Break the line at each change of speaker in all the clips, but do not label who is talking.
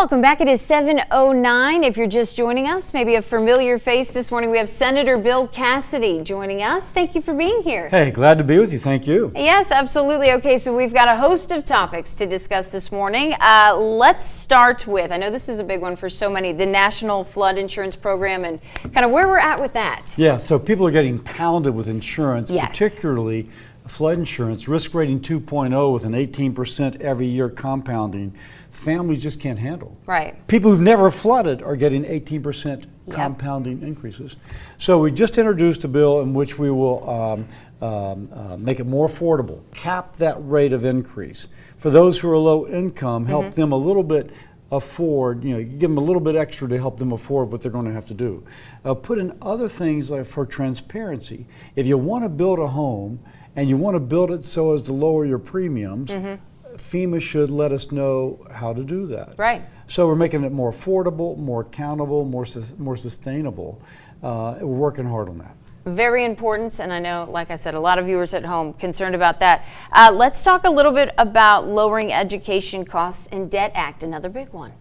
Welcome back. It is 7:09. If you're just joining us, maybe a familiar face this morning, we have Senator Bill Cassidy joining us. Thank you for being here.
Hey, glad to be with you. Thank you.
Yes, absolutely. Okay, so we've got a host of topics to discuss this morning. Let's start with, I know this is a big one for so many, the National Flood Insurance Program and kind of where we're at with that.
Yeah, so people are getting pounded with insurance,
Yes.
particularly flood insurance, risk rating 2.0 with an 18% every year compounding. Families just can't handle.
Right.
People who've never flooded are getting 18% compounding increases. So we just introduced a bill in which we will make it more affordable, cap that rate of increase. For those who are low income, help them a little bit afford, give them a little bit extra to help them afford what they're going to have to do. Put in other things like for transparency. If you want to build a home and you want to build it so as to lower your premiums, FEMA should let us know how to do that.
Right.
So we're making it more affordable, more accountable, more sustainable. We're working hard on that.
Very important, and I know, like I said, a lot of viewers at home concerned about that. Let's talk a little bit about lowering education costs and Debt Act, another big one.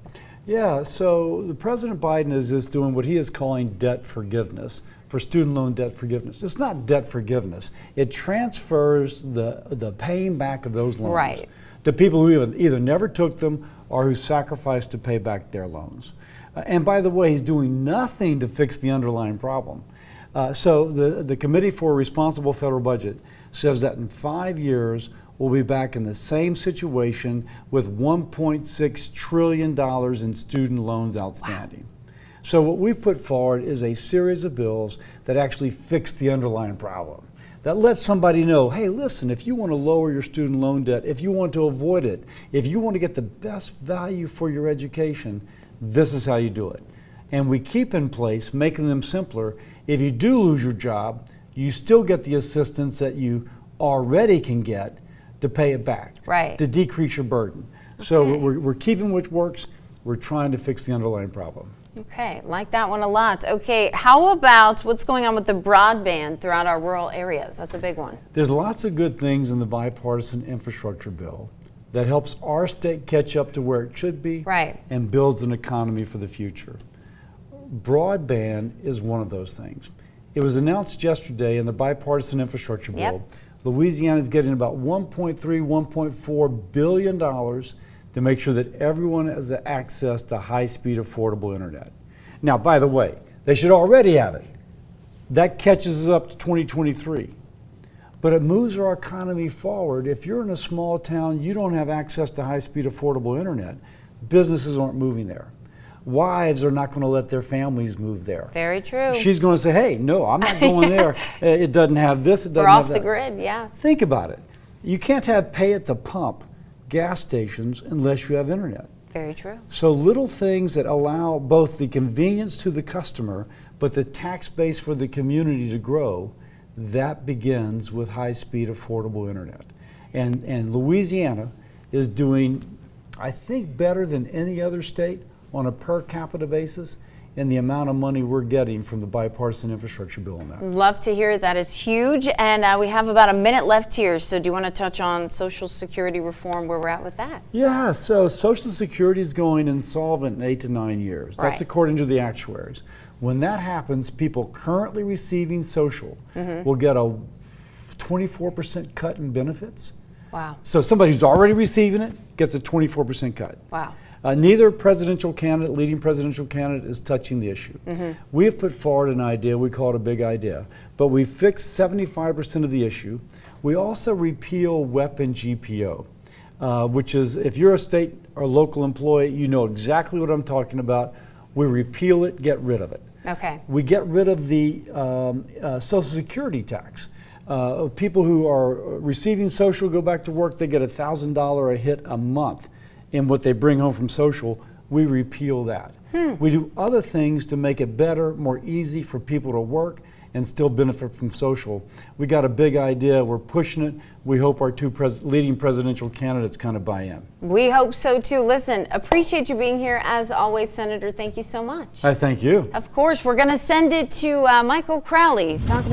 Yeah, so the President Biden is just doing what he is calling debt forgiveness, for student loan debt forgiveness. It's not debt forgiveness. It transfers the paying back of those loans to people who either never took them or who sacrificed to pay back their loans. And by the way, he's doing nothing to fix the underlying problem. So the Committee for a Responsible Federal Budget says that in 5 years, we'll be back in the same situation with $1.6 trillion in student loans outstanding. Wow. So what we've put forward is a series of bills that actually fix the underlying problem, that lets somebody know, hey, listen, if you want to lower your student loan debt, if you want to avoid it, if you want to get the best value for your education, this is how you do it. And we keep in place, making them simpler. If you do lose your job, you still get the assistance that you already can get to pay it back, to decrease your burden. Okay. So we're keeping what works. We're trying to fix the underlying problem.
Okay, like that one a lot. Okay, how about what's going on with the broadband throughout our rural areas? That's a big one.
There's lots of good things in the bipartisan infrastructure bill that helps our state catch up to where it should be and builds an economy for the future. Broadband is one of those things. It was announced yesterday in the bipartisan infrastructure bill. Louisiana is getting about $1.3, $1.4 billion to make sure that everyone has access to high-speed, affordable internet. Now, by the way, they should already have it. That catches us up to 2023. But it moves our economy forward. If you're in a small town, you don't have access to high-speed, affordable internet, businesses aren't moving there. Wives are not going to let their families move there.
Very true.
She's going to say, hey, no, I'm not going there. It doesn't have this, it doesn't have that.
We're off the grid, yeah.
Think about it. You can't have pay at the pump gas stations unless you have internet.
Very true.
So little things that allow both the convenience to the customer, but the tax base for the community to grow, that begins with high-speed, affordable internet. And Louisiana is doing, I think, better than any other state on a per capita basis in the amount of money we're getting from the bipartisan infrastructure bill on that.
Love to hear it. That is huge. And we have about a minute left here. So do you want to touch on Social Security reform, where we're at with that?
Yeah, so Social Security is going insolvent in 8 to 9 years. That's according to the actuaries. When that happens, people currently receiving Social will get a 24% cut in benefits.
Wow.
So somebody who's already receiving it gets a 24% cut.
Wow.
Neither presidential candidate, leading presidential candidate, is touching the issue. We have put forward an idea, we call it a big idea, but we fixed 75% of the issue. We also repeal weapon GPO, which is, if you're a state or local employee, you know exactly what I'm talking about. We repeal it, get rid of it.
Okay.
We get rid of the Social Security tax. People who are receiving Social go back to work, they get $1,000 a hit a month in what they bring home from Social. We repeal that. We do other things to make it better, more easy for people to work and still benefit from Social. We got a big idea, we're pushing it. We hope our two leading presidential candidates kind of buy in.
We hope so too. Listen, appreciate you being here as always, Senator. Thank you so much.
I thank you.
Of course, we're going to send it to Michael Crowley. He's talking to